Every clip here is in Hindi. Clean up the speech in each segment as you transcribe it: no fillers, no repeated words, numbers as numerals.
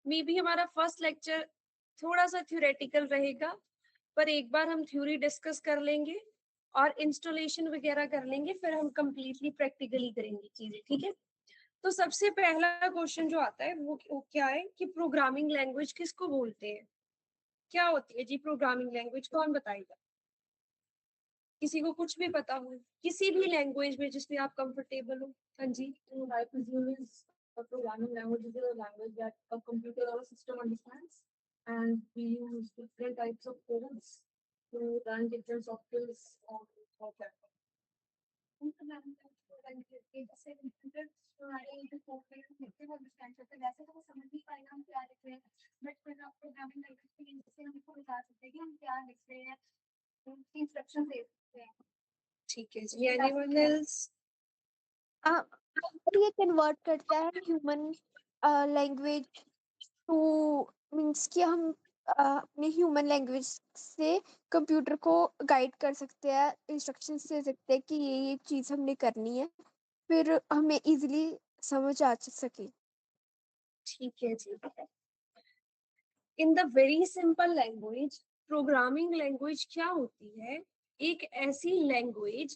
मे बी हमारा फर्स्ट लेक्चर थोड़ा सा थ्योरेटिकल रहेगा, पर एक बार हम थ्योरी डिस्कस कर लेंगे और इंस्टॉलेशन वगैरह कर लेंगे, फिर हम कंप्लीटली प्रैक्टिकली करेंगे चीजें, ठीक है। तो सबसे पहला क्वेश्चन जो आता है वो क्या है कि प्रोग्रामिंग लैंग्वेज किसको बोलते हैं, क्या होती है जी प्रोग्रामिंग लैंग्वेज, कौन बताएगा? किसी को कुछ भी पता हो, किसी भी लैंग्वेज में जिसमें आप कंफर्टेबल हो? हाँ जी। I presume is a programming language is a language that a computer or a system understands, and we use different types of codes to run different softwares on our platform. जैसे कंप्यूटर अंडरस्टैंड करते हैं वैसे तो वो समझ नहीं पाएगा हम क्या लिख रहे हैं, बट फिर आप प्रोग्रामिंग लैंग्वेज के लिए जैसे हमको बता सकते हैं कि हम क्या लिख रहे हैं, इंस्ट्रक्शन दे सकते हैं। ठीक है जी, एनीवन एल्स? और ये कन्वर्ट करता है ह्यूमन लैंग्वेज टू, मीन्स कि हम अपने ह्यूमन लैंग्वेज से कंप्यूटर को गाइड कर सकते हैं, इंस्ट्रक्शंस दे सकते हैं कि ये चीज़ हमने करनी है, फिर हमें इजीली समझ आ सके। ठीक है जी। In the very simple language, programming language क्या होती है? एक ऐसी लैंग्वेज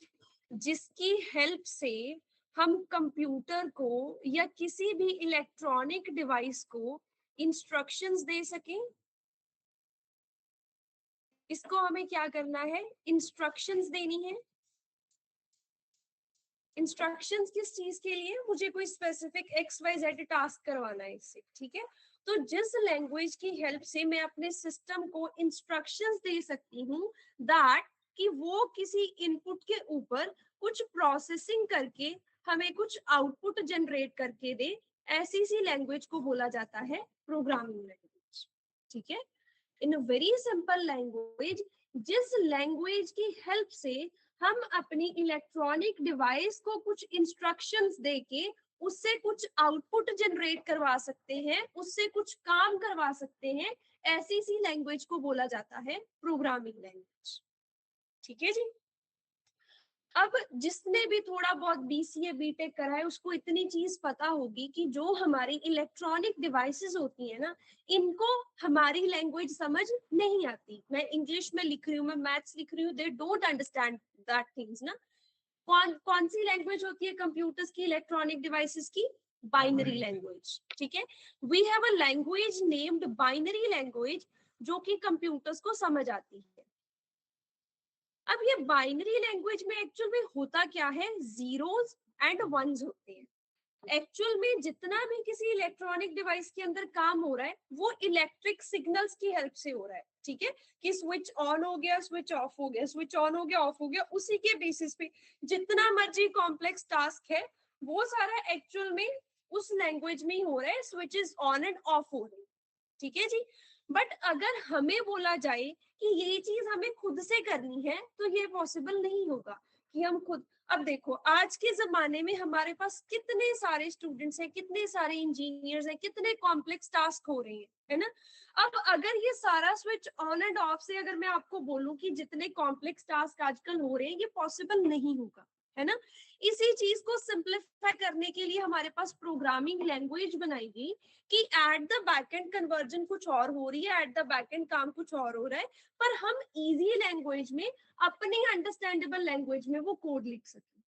जिसकी हेल्प से हम कंप्यूटर को या किसी भी इलेक्ट्रॉनिक डिवाइस को इंस्ट्रक्शंस दे सकें। इसको हमें क्या करना है? इंस्ट्रक्शंस देनी है। इंस्ट्रक्शंस किस चीज के लिए? मुझे कोई स्पेसिफिक XYZ टास्क करवाना है इससे, ठीक है। तो जिस लैंग्वेज की हेल्प से मैं अपने सिस्टम को इंस्ट्रक्शंस दे सकती हूँ दैट कि वो किसी इनपुट के ऊपर कुछ प्रोसेसिंग करके हमें कुछ आउटपुट जनरेट करके दे, ऐसी सी लैंग्वेज को बोला जाता है प्रोग्रामिंग लैंग्वेज, ठीक है। इन वेरी सिंपल लैंग्वेज, जिस लैंग्वेज की हेल्प से हम अपनी इलेक्ट्रॉनिक डिवाइस को कुछ इंस्ट्रक्शंस देके उससे कुछ आउटपुट जनरेट करवा सकते हैं, उससे कुछ काम करवा सकते हैं, ऐसी सी लैंग्वेज को बोला जाता है प्रोग्रामिंग लैंग्वेज, ठीक है जी। अब जिसने भी थोड़ा बहुत BCA BTech करा है उसको इतनी चीज पता होगी कि जो हमारी इलेक्ट्रॉनिक डिवाइसेस होती है ना, इनको हमारी लैंग्वेज समझ नहीं आती। मैं इंग्लिश में लिख रही हूँ, मैं मैथ्स लिख रही हूँ, they don't understand that things ना। कौन कौन सी लैंग्वेज होती है कंप्यूटर्स की, इलेक्ट्रॉनिक डिवाइसेस की? बाइनरी लैंग्वेज, ठीक है। We have a language named binary language जो कि कंप्यूटर्स को समझ आती है। अब ये बाइनरी लैंग्वेज में एक्चुअल में होता क्या है? जीरोस एंड वंस होते हैं। एक्चुअल में जितना भी किसी इलेक्ट्रॉनिक डिवाइस के अंदर काम हो रहा है वो इलेक्ट्रिक सिग्नल्स की हेल्प से हो रहा है, ठीक है। कि स्विच ऑन हो गया, स्विच ऑफ हो गया, स्विच ऑन हो गया, ऑफ हो गया, उसी के बेसिस पे जितना मर्जी कॉम्प्लेक्स टास्क है वो सारा एक्चुअल में उस लैंग्वेज में ही हो रहा है, स्विचेस ऑन एंड ऑफ हो रहे हैं, ठीक है जी। बट अगर हमें बोला जाए कि ये चीज हमें खुद से करनी है तो ये पॉसिबल नहीं होगा कि हम खुद। अब देखो आज के जमाने में हमारे पास कितने सारे स्टूडेंट्स हैं, कितने सारे इंजीनियर्स हैं, कितने कॉम्प्लेक्स टास्क हो रहे हैं, है ना। अब अगर ये सारा स्विच ऑन एंड ऑफ से अगर मैं आपको बोलूं कि जितने कॉम्प्लेक्स टास्क आजकल हो रहे हैं ये पॉसिबल नहीं होगा, है ना। इसी चीज को सिंप्लीफाई करने के लिए हमारे पास प्रोग्रामिंग लैंग्वेज बनाई गई कि एट द बैकएंड कन्वर्जन कुछ और हो रही है, एट द बैकएंड काम कुछ और हो रहा है, पर हम इजी लैंग्वेज में, अपनी अंडरस्टैंडेबल लैंग्वेज में वो कोड लिख सकें,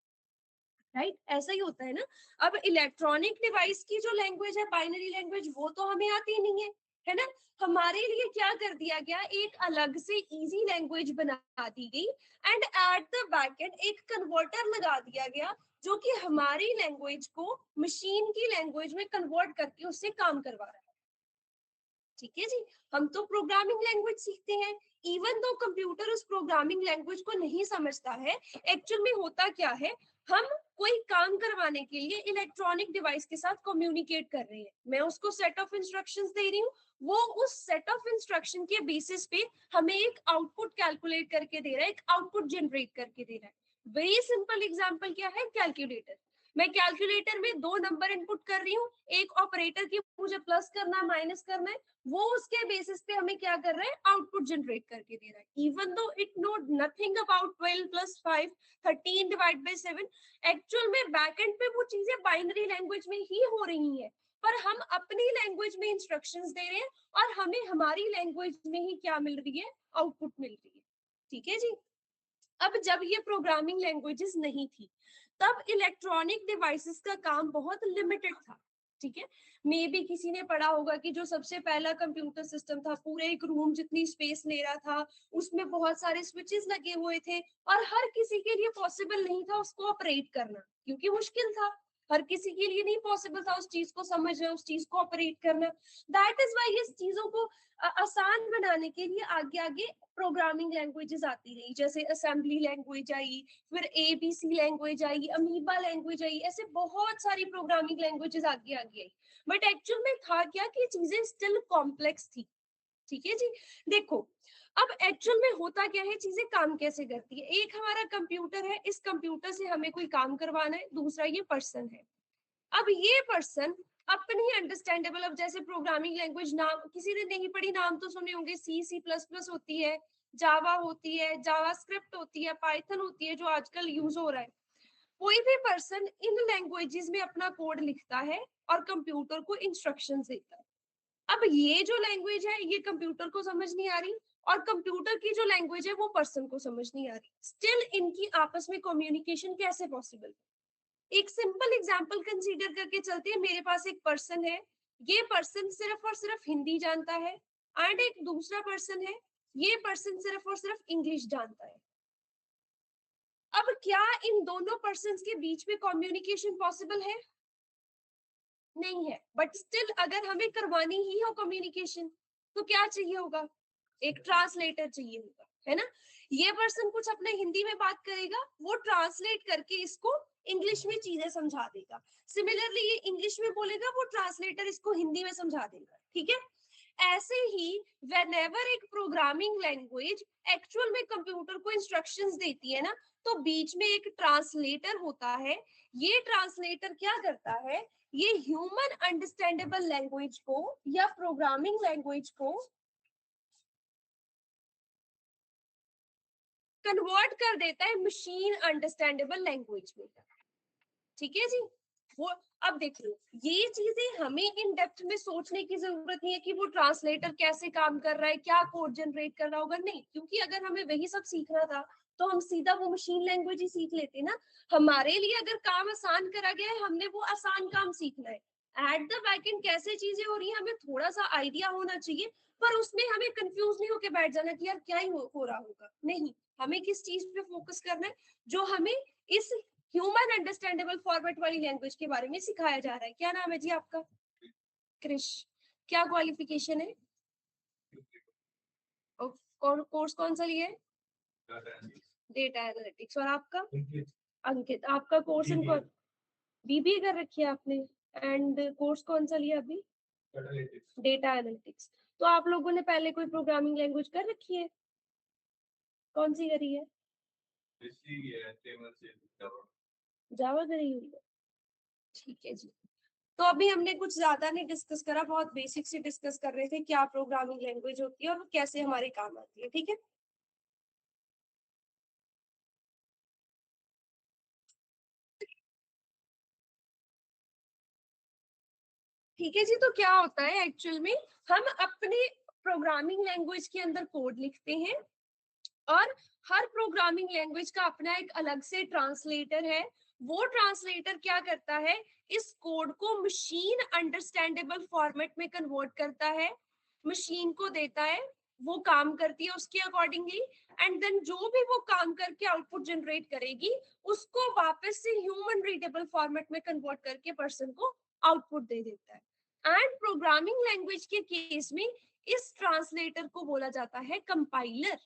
राइट। ऐसा ही होता है ना। अब इलेक्ट्रॉनिक डिवाइस की जो लैंग्वेज है बाइनरी लैंग्वेज, वो तो हमें आती नहीं है ना। हमारे लिए क्या कर दिया गया, एक अलग से इजी लैंग्वेज बना दी गई एंड एट द बैकएंड एक कन्वर्टर लगा दिया गया जो कि हमारी लैंग्वेज को मशीन की लैंग्वेज में कन्वर्ट करके उससे काम करवा रहा है, ठीक है जी। हम तो प्रोग्रामिंग लैंग्वेज सीखते हैं, इवन दो कंप्यूटर उस प्रोग्रामिंग लैंग्वेज को नहीं समझता है। एक्चुअल में होता क्या है, हम कोई काम करवाने के लिए इलेक्ट्रॉनिक डिवाइस के साथ कम्युनिकेट कर रहे हैं, मैं उसको सेट ऑफ इंस्ट्रक्शंस दे रही हूँ, वो उस सेट ऑफ इंस्ट्रक्शन के बेसिस पे हमें एक आउटपुट कैलकुलेट करके दे रहा है, एक आउटपुट जनरेट करके दे रहा है। वेरी सिंपल एग्जाम्पल क्या है? कैलकुलेटर। मैं कैलकुलेटर में दो नंबर इनपुट कर रही हूँ, एक ऑपरेटर की मुझे प्लस करना है, माइनस करना है, वो उसके बेसिस पे हमें क्या कर रहा है? आउटपुट जनरेट करके दे रहा है। Even though it know nothing about 12 + 5 13 divide by 7, actual में बैकएंड पे वो चीजें बाइनरी लैंग्वेज में ही हो रही हैं। पर हम अपनी लैंग्वेज में इंस्ट्रक्शंस दे रहे हैं और हमें हमारी लैंग्वेज में ही क्या मिल रही है, आउटपुट मिल रही है। ठीक है जी। अब जब ये प्रोग्रामिंग लैंग्वेजेस नहीं थी तब इलेक्ट्रॉनिक डिवाइसेस का काम बहुत लिमिटेड था। ठीक है, मे बी किसी ने पढ़ा होगा कि जो सबसे पहला कंप्यूटर सिस्टम था पूरे एक रूम जितनी स्पेस ले रहा था, उसमें बहुत सारे स्विचेस लगे हुए थे और हर किसी के लिए पॉसिबल नहीं था उसको ऑपरेट करना, क्योंकि मुश्किल था। हर किसी के लिए नहीं पॉसिबल था उस चीज को समझना, उस चीज को ऑपरेट करना। दैट इज वाई इस चीजों को आसान बनाने के लिए आगे आगे प्रोग्रामिंग लैंग्वेजेस आती रही, जैसे असेंबली लैंग्वेज आई, फिर ABC language I, amoeba language I, ऐसे बहुत सारी प्रोग्रामिंग लैंग्वेजेस आगे आगे आई। बट एक्चुअल में था क्या कि चीजें स्टिल कॉम्प्लेक्स थी। ठीक है जी। देखो, अब एक्चुअल में होता क्या है, चीजें काम कैसे करती है। एक हमारा कंप्यूटर है, इस कंप्यूटर से हमें कोई काम करवाना है, दूसरा ये पर्सन है। अब ये पर्सन अपनी अंडरस्टैंडेबल, अब जैसे प्रोग्रामिंग लैंग्वेज नाम किसी ने नहीं पढ़ी, नाम तो सुने होंगे, सी प्लस प्लस होती है, जावा होती है, जावा स्क्रिप्ट होती है, पाइथन होती है जो आजकल यूज हो रहा है। कोई भी पर्सन इन लैंग्वेजेस में अपना कोड लिखता है और कंप्यूटर को इंस्ट्रक्शंस देता है। अब ये जो लैंग्वेज है ये कंप्यूटर को समझ नहीं आ रही और कंप्यूटर की जो लैंग्वेज है वो पर्सन को समझ नहीं आ रही, स्टिल इनकी आपस में कम्युनिकेशन कैसे पॉसिबल है। एक सिंपल एग्जांपल कंसीडर करके चलते हैं। मेरे पास एक पर्सन है, ये पर्सन सिर्फ और सिर्फ हिंदी जानता है, एंड एक दूसरा पर्सन है, ये पर्सन सिर्फ और सिर्फ इंग्लिश जानता है। अब क्या इन दोनों पर्सन के बीच में कम्युनिकेशन पॉसिबल है? नहीं है। बट स्टिल अगर हमें करवानी ही हो कम्युनिकेशन तो क्या चाहिए होगा, एक ट्रांसलेटर चाहिए होगा, है ना। ये पर्सन कुछ अपने हिंदी में बात करेगा, वो ट्रांसलेट करके इसको इंग्लिश में चीजें समझा देगा। सिमिलरली ये इंग्लिश में बोलेगा, वो ट्रांसलेटर इसको हिंदी में समझा देगा। ठीक है, ऐसे ही व्हेनेवर एक प्रोग्रामिंग लैंग्वेज एक्चुअल में कंप्यूटर को इंस्ट्रक्शंस देती है ना, तो बीच में एक ट्रांसलेटर होता है। ये ट्रांसलेटर क्या करता है, ये ह्यूमन अंडरस्टैंडेबल लैंग्वेज को या प्रोग्रामिंग लैंग्वेज को कन्वर्ट कर देता है मशीन अंडरस्टैंडेबल लैंग्वेज में। ठीक है जी। वो, अब देख लो, ये चीजें हमें इन डेप्थ में सोचने की जरूरत नहीं है कि वो ट्रांसलेटर कैसे काम कर रहा है, क्या कोड जनरेट कर रहा होगा, नहीं, क्योंकि अगर हमें वही सब सीखना था तो हम सीधा वो मशीन लैंग्वेज ही सीख लेते ना। हमारे लिए अगर काम आसान करा गया है, हमने वो आसान काम सीखना है। एट द बैक एंड कैसे चीजें हो रही है हमें थोड़ा सा आइडिया होना चाहिए, पर उसमें हमें कंफ्यूज नहीं होकर बैठ जाना कि यार क्या ही हो रहा होगा, नहीं। हमें किस चीज पे फोकस करना है, जो हमें इस ह्यूमन अंडरस्टैंडेबल फॉर्मेट वाली लैंग्वेज के बारे में सिखाया जा रहा है। क्या नाम है जी आपका? क्रिश। क्या क्वालिफिकेशन है? और कोर्स कौन सा लिया है? Data analytics. और आपका? अंकित। आपका कोर्स इन कौन, बीबीए कर रखी है आपने, एंड कोर्स कौन सा लिया अभी? Data analytics. तो आप लोगों ने पहले कोई प्रोग्रामिंग लैंग्वेज कर रखी है? कौन सी करी है? जावा करी हुई है। ठीक है जी। तो अभी हमने कुछ ज्यादा नहीं डिस्कस करा, बहुत बेसिक से डिस्कस कर रहे थे क्या प्रोग्रामिंग लैंग्वेज होती है और कैसे हमारे काम आती है। ठीक है, ठीक है जी। तो क्या होता है एक्चुअल में, हम अपने प्रोग्रामिंग लैंग्वेज के अंदर कोड लिखते हैं और हर प्रोग्रामिंग लैंग्वेज का अपना एक अलग से ट्रांसलेटर है। वो ट्रांसलेटर क्या करता है, इस कोड को मशीन अंडरस्टैंडेबल फॉर्मेट में कन्वर्ट करता है, मशीन को देता है, वो काम करती है उसके अकॉर्डिंगली, एंड देन जो भी वो काम करके आउटपुट जनरेट करेगी उसको वापस से ह्यूमन रीडेबल फॉर्मेट में कन्वर्ट करके पर्सन को आउटपुट दे देता है। एंड प्रोग्रामिंग लैंग्वेज के केस में इस ट्रांसलेटर को बोला जाता है कंपाइलर।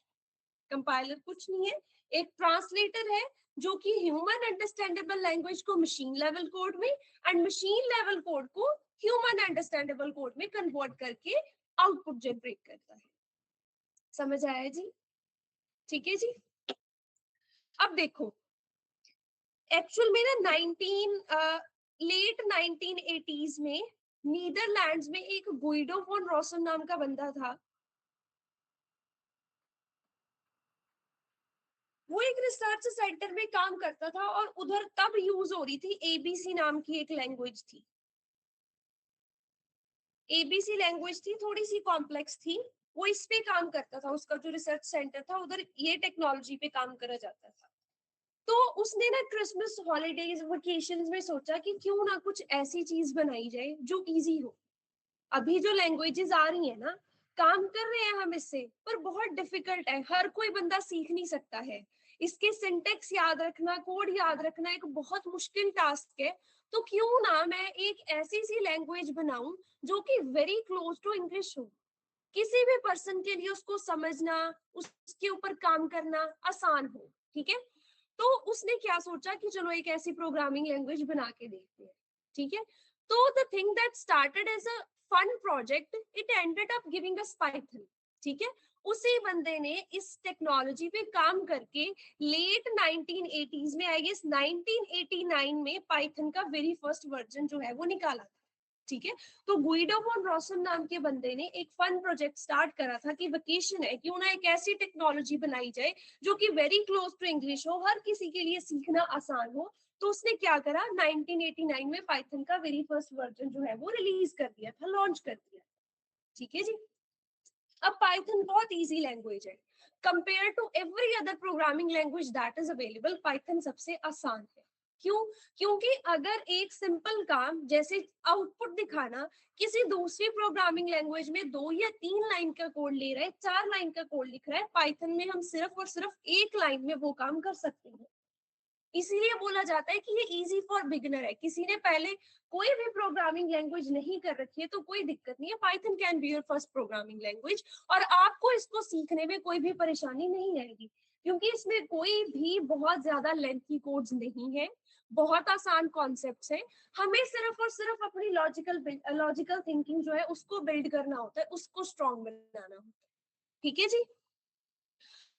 कंपाइलर कुछ नहीं है, एक ट्रांसलेटर है जो कि ह्यूमन अंडरस्टैंडेबल लैंग्वेज को मशीन लेवल कोड में एंड मशीन लेवल कोड को ह्यूमन अंडरस्टैंडेबल कोड में कन्वर्ट करके आउटपुट जनरेट करता है। समझ आया जी? ठीक है जी। अब देखो, एक्चुअल में ना लेट 1980s में नीदरलैंड्स में एक गुइडो फोन रॉसन नाम का बंदा था। वो एक रिसर्च सेंटर में काम करता था और उधर तब यूज हो रही थी एबीसी नाम की एक लैंग्वेज थी। एबीसी लैंग्वेज थी, थोड़ी सी कॉम्प्लेक्स थी, वो इस पे काम करता था, उसका जो रिसर्च सेंटर था उधर ये टेक्नोलॉजी पे काम करा जाता था। तो उसने ना क्रिसमस हॉलीडेज वेकेशंस में सोचा कि क्यों ना कुछ ऐसी चीज बनाई जाए जो इजी हो। अभी जो लैंग्वेजेस आ रही है ना, काम कर रहे हैं हम इससे, पर बहुत डिफिकल्ट है, हर कोई बंदा सीख नहीं सकता है। इसके सिंटेक्स याद रखना, कोड याद रखना एक बहुत मुश्किल टास्क है। तो क्यों ना मैं एक ऐसी सी लैंग्वेज बनाऊं जो कि वेरी क्लोज टू इंग्लिश हो, किसी भी पर्सन के लिए उसको समझना, उसके ऊपर काम करना आसान हो। ठीक है, तो उसने क्या सोचा कि चलो एक ऐसी प्रोग्रामिंग लैंग्वेज बना के देखते हैं। ठीक है, तो the thing that started as a fun project it ended up giving us Python. ठीक है, उसी बंदे ने इस टेक्नोलॉजी पे काम करके लेट 1980s में, आई गेस 1989 में, पाइथन का वेरी फर्स्ट वर्जन जो है वो निकाला था। ठीक है, तो गुइडो वॉन रॉसन नाम के बंदे ने एक फन प्रोजेक्ट स्टार्ट करा था कि वेकेशन है, क्यों ना एक ऐसी टेक्नोलॉजी बनाई जाए जो कि वेरी क्लोज टू इंग्लिश हो, हर किसी के लिए सीखना आसान हो। तो उसने क्या करा, 1989 में पाइथन का वेरी फर्स्ट वर्जन जो है वो रिलीज कर दिया था, लॉन्च कर दिया। ठीक है जी, अब पाइथन बहुत इजी लैंग्वेज है compare to every other programming language that is available. Python सबसे आसान है। क्यों? क्योंकि अगर एक सिंपल काम जैसे आउटपुट दिखाना किसी दूसरी प्रोग्रामिंग लैंग्वेज में 2 या 3 लाइन का कोड ले रहा है, 4 लाइन का कोड लिख रहा है, पाइथन में हम सिर्फ और सिर्फ 1 लाइन में वो काम कर सकते हैं। इसीलिए बोला जाता है कि ये इजी फॉर बिगिनर है। किसी ने पहले कोई भी प्रोग्रामिंग लैंग्वेज नहीं कर रखी है तो कोई दिक्कत नहीं है, Python can be your first programming language. और आपको इसको सीखने में कोई भी परेशानी नहीं आएगी, क्योंकि इसमें कोई भी बहुत ज्यादा लेंथी कोड्स नहीं है, बहुत आसान कॉन्सेप्ट्स हैं। हमें सिर्फ और सिर्फ अपनी लॉजिकल थिंकिंग जो है उसको बिल्ड करना होता है, उसको स्ट्रॉन्ग बनाना होता है। ठीक है जी,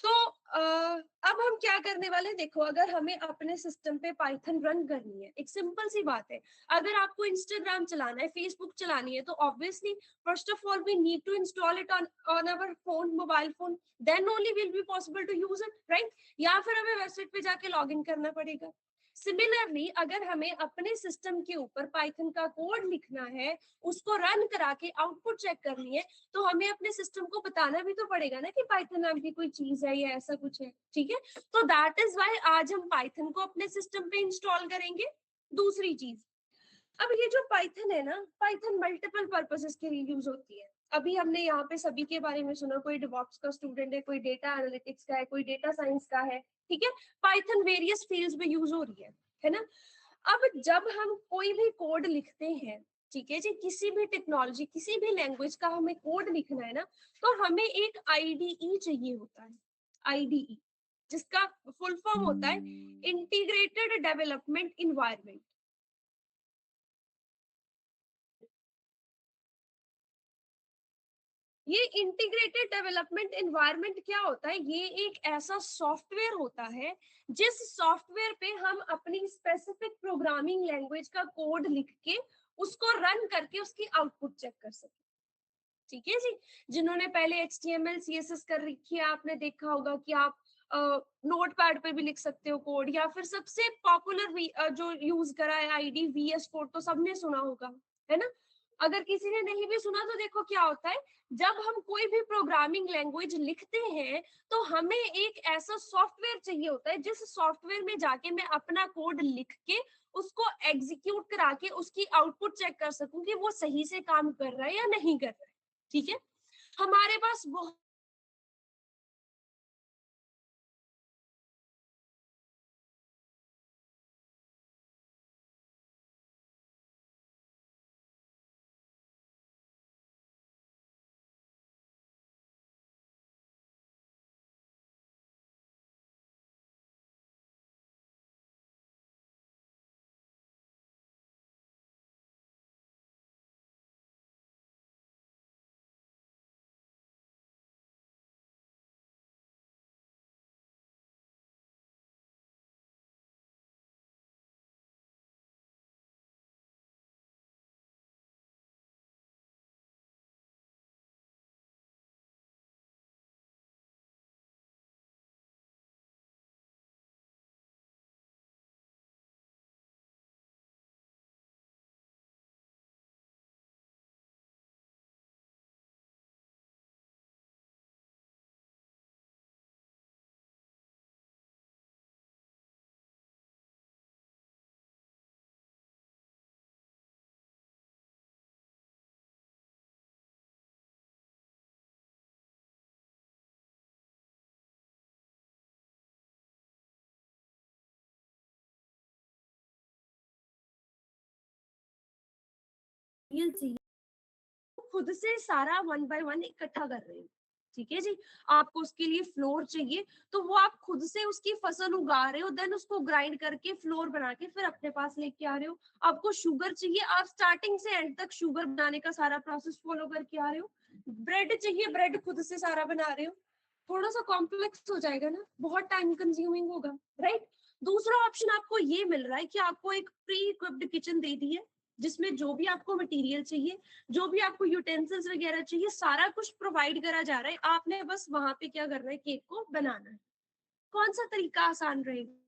तो अब हम क्या करने वाले हैं, देखो, अगर हमें अपने सिस्टम पे पाइथन रन करनी है, एक सिंपल सी बात है, अगर आपको इंस्टाग्राम चलाना है, फेसबुक चलानी है, तो obviously first of all we need to install it on our phone, mobile phone, then only will be possible to use it, right? या फिर हमें वेबसाइट पे जाके लॉग इन करना पड़ेगा। सिमिलरली अगर हमें अपने सिस्टम के ऊपर पाइथन का कोड लिखना है, उसको रन करा के आउटपुट चेक करनी है, तो हमें अपने सिस्टम को बताना भी तो पड़ेगा ना कि पाइथन नाम की कोई चीज है या ऐसा कुछ है। ठीक है, तो दैट इज वाई आज हम पाइथन को अपने सिस्टम पे इंस्टॉल करेंगे। दूसरी चीज, अब ये जो पाइथन है ना, पाइथन मल्टीपल पर्पसेस के लिए यूज होती है। अभी हमने यहाँ पे सभी के बारे में सुना, कोई डिवॉप्स का स्टूडेंट है, कोई डेटा एनालिटिक्स का है, कोई डेटा साइंस का है। ठीक है, पाइथन वेरियस फील्ड्स में यूज हो रही है ना? अब जब हम कोई भी कोड लिखते हैं, ठीक है जी, किसी भी टेक्नोलॉजी, किसी भी लैंग्वेज का हमें कोड लिखना है ना, तो हमें एक आईडीई चाहिए होता है। आईडीई जिसका फुल फॉर्म होता है इंटीग्रेटेड डेवलपमेंट इन्वायरमेंट। ये इंटीग्रेटेड डेवलपमेंट एनवायरनमेंट क्या होता है? ये एक ऐसा सॉफ्टवेयर होता है जिस सॉफ्टवेयर पे हम अपनी स्पेसिफिक प्रोग्रामिंग लैंग्वेज का कोड लिख के उसको रन करके उसकी आउटपुट चेक कर सके। ठीक है जी, जिन्होंने पहले HTML CSS कर रखी है, आपने देखा होगा कि आप नोट पैड पे भी लिख सकते हो कोड, या फिर सबसे पॉपुलर जो यूज करा है आईडी VS कोड, तो सबने सुना होगा, है ना? अगर किसी ने नहीं भी सुना तो देखो क्या होता है, जब हम कोई भी प्रोग्रामिंग लैंग्वेज लिखते हैं तो हमें एक ऐसा सॉफ्टवेयर चाहिए होता है जिस सॉफ्टवेयर में जाके मैं अपना कोड लिख के उसको एग्जीक्यूट करा के उसकी आउटपुट चेक कर सकूं कि वो सही से काम कर रहा है या नहीं कर रहा है। ठीक है, हमारे पास बहुत चाहिए, खुद से सारा 1 बाय 1 इकट्ठा कर रहे हो, ठीक है जी। आपको उसके लिए फ्लोर चाहिए, तो वो आप खुद से उसकी फसल उगा रहे हो, देन उसको ग्राइंड करके फ्लोर बना के फिर अपने पास लेके आ रहे हो। आपको शुगर चाहिए, आप स्टार्टिंग से एंड तक शुगर बनाने का सारा प्रोसेस फॉलो करके आ रहे हो। ब्रेड चाहिए, ब्रेड खुद से सारा बना रहे हो। थोड़ा सा कॉम्प्लेक्स हो जाएगा ना, बहुत टाइम कंज्यूमिंग होगा, राइट। दूसरा ऑप्शन आपको ये मिल रहा है कि आपको एक प्री इक्विप्ड किचन दे दी है, जिसमें जो भी आपको मटेरियल चाहिए, जो भी आपको यूटेंसिल्स वगैरह चाहिए, सारा कुछ प्रोवाइड करा जा रहा है। आपने बस वहां पे क्या करना है, केक को बनाना है। कौन सा तरीका आसान रहेगा?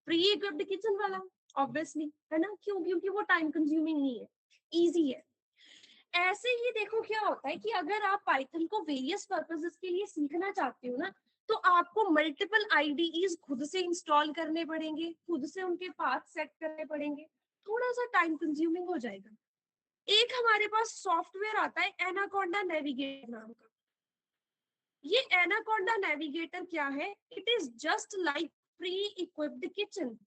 प्री इक्विप्ड किचन वाला, ऑब्वियसली, है ना, क्यों? क्योंकि वो टाइम कंज्यूमिंग नहीं है, इजी है। ऐसे ही देखो क्या होता है कि अगर आप पाइथन को वेरियस पर्पसेस के लिए सीखना चाहते हो ना, तो आपको मल्टीपल आईडीईज खुद से इंस्टॉल करने पड़ेंगे, खुद से उनके पाथ सेट करने पड़ेंगे, थोड़ा सा टाइम कंज्यूमिंग हो जाएगा। एक हमारे पास सॉफ्टवेयर आता है एनाकोंडा नेविगेटर नाम का। ये एनाकोंडा नेविगेटर क्या है? It is just like pre equipped kitchen,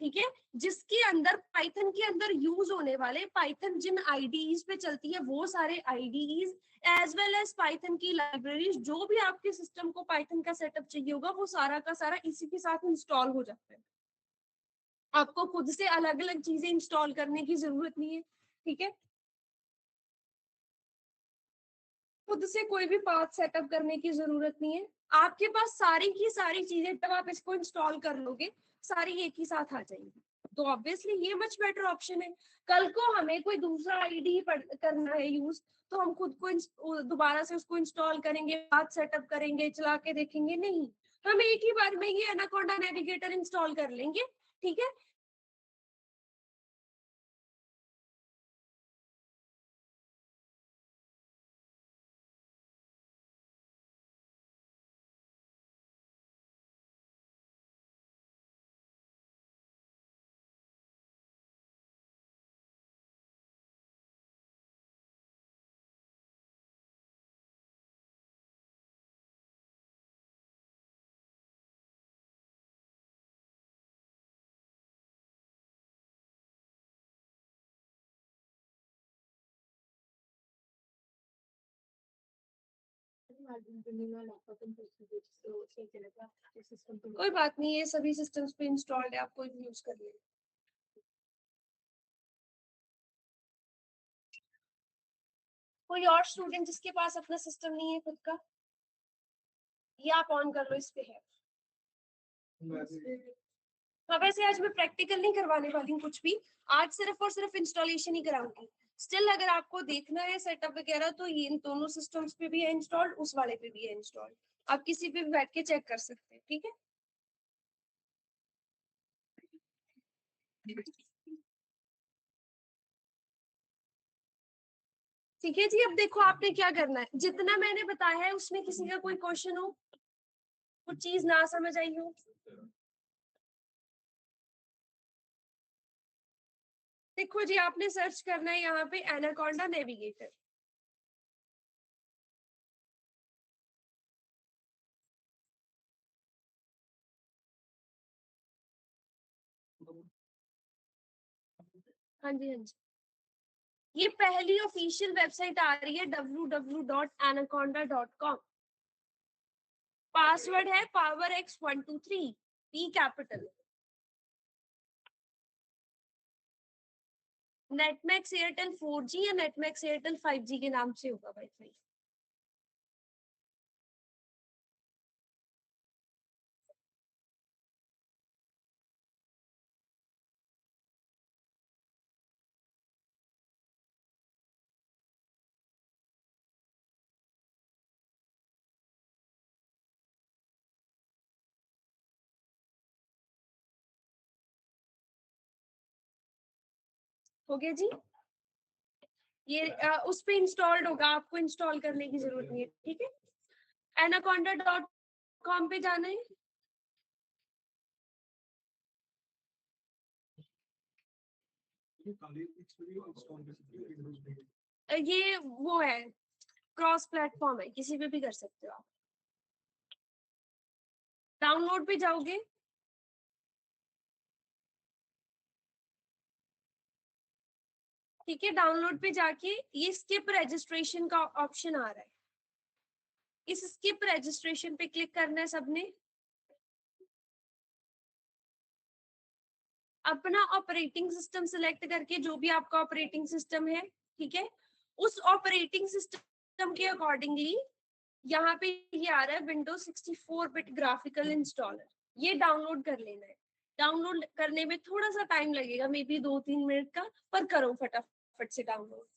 ठीक है, जिसके अंदर पाइथन के अंदर यूज होने वाले, पाइथन जिन आईडीईज पे चलती है वो सारे आईडीईज, एज वेल एज पाइथन की लाइब्रेरीज, जो भी आपके सिस्टम को पाइथन का सेटअप चाहिए होगा, वो सारा का सारा इसी के साथ इंस्टॉल हो जाता है। आपको खुद से अलग अलग चीजें इंस्टॉल करने की जरूरत नहीं है, ठीक है। खुद से कोई भी पाथ सेटअप करने की जरूरत नहीं है। आपके पास सारी की सारी चीजें, तब आप इसको इंस्टॉल कर लोगे, सारी एक ही साथ आ जाएंगी। तो ऑब्वियसली ये मच बेटर ऑप्शन है। कल को हमें कोई दूसरा आईडी करना है यूज, तो हम खुद को दोबारा से उसको इंस्टॉल करेंगे, पाथ सेटअप करेंगे, चला के देखेंगे, नहीं। हम एक ही बार में ये एनाकोंडा नेविगेटर इंस्टॉल कर लेंगे, ठीक है। कोई बात नहीं, ये सभी सिस्टम्स पे इंस्टॉल्ड है, आप कोई भी यूज कर लें। कोई और स्टूडेंट जिसके पास अपना सिस्टम नहीं है खुद का, ये आप ऑन कर लो, इस पे है। हाँ, वैसे आज मैं प्रैक्टिकल नहीं करवाने वाली हूँ कुछ भी, आज सिर्फ और सिर्फ इंस्टॉलेशन ही कराऊंगी। स्टिल अगर आपको देखना है सेटअप वगैरह, तो ये इन दोनों सिस्टम्स पे भी है इंस्टॉल्ड, उस वाले पे भी है इंस्टॉल्ड, आप किसी पे भी बैठ के चेक कर सकते हैं, ठीक है। ठीक है जी, अब देखो आपने क्या करना है, जितना मैंने बताया है उसमें किसी का कोई क्वेश्चन हो, कुछ चीज ना समझ आई हो? देखो जी, आपने सर्च करना है यहाँ पे एनाकोंडा नेविगेटर। हाँ जी, हाँ जी, ये पहली ऑफिशियल वेबसाइट आ रही है www.anaconda.com। पासवर्ड है powerx123 P capital. नेटमैक्स Airtel 4G या नेटमैक्स एयरटेल 5G के नाम से होगा वाईफाई। हो गया जी, ये उस पे इंस्टॉल्ड होगा, आपको इंस्टॉल करने की जरूरत नहीं है, ठीक है। anaconda.com पे जाना है। ये वो है, क्रॉस प्लेटफॉर्म है, किसी पे भी कर सकते हो आप। डाउनलोड पे जाओगे, ठीक है, डाउनलोड पे जाके ये स्किप रजिस्ट्रेशन का ऑप्शन आ रहा है, इस स्किप रजिस्ट्रेशन पे क्लिक करना है सबने। अपना ऑपरेटिंग सिस्टम सिलेक्ट करके, जो भी आपका ऑपरेटिंग सिस्टम है, ठीक है, उस ऑपरेटिंग सिस्टम के अकॉर्डिंगली यहाँ पे ये आ रहा है विंडोज 64 बिट ग्राफिकल इंस्टॉलर, ये डाउनलोड कर लेना है। डाउनलोड करने में थोड़ा सा टाइम लगेगा, मे बी 2-3 मिनट का, पर करो फटाफट से डाउनलोड।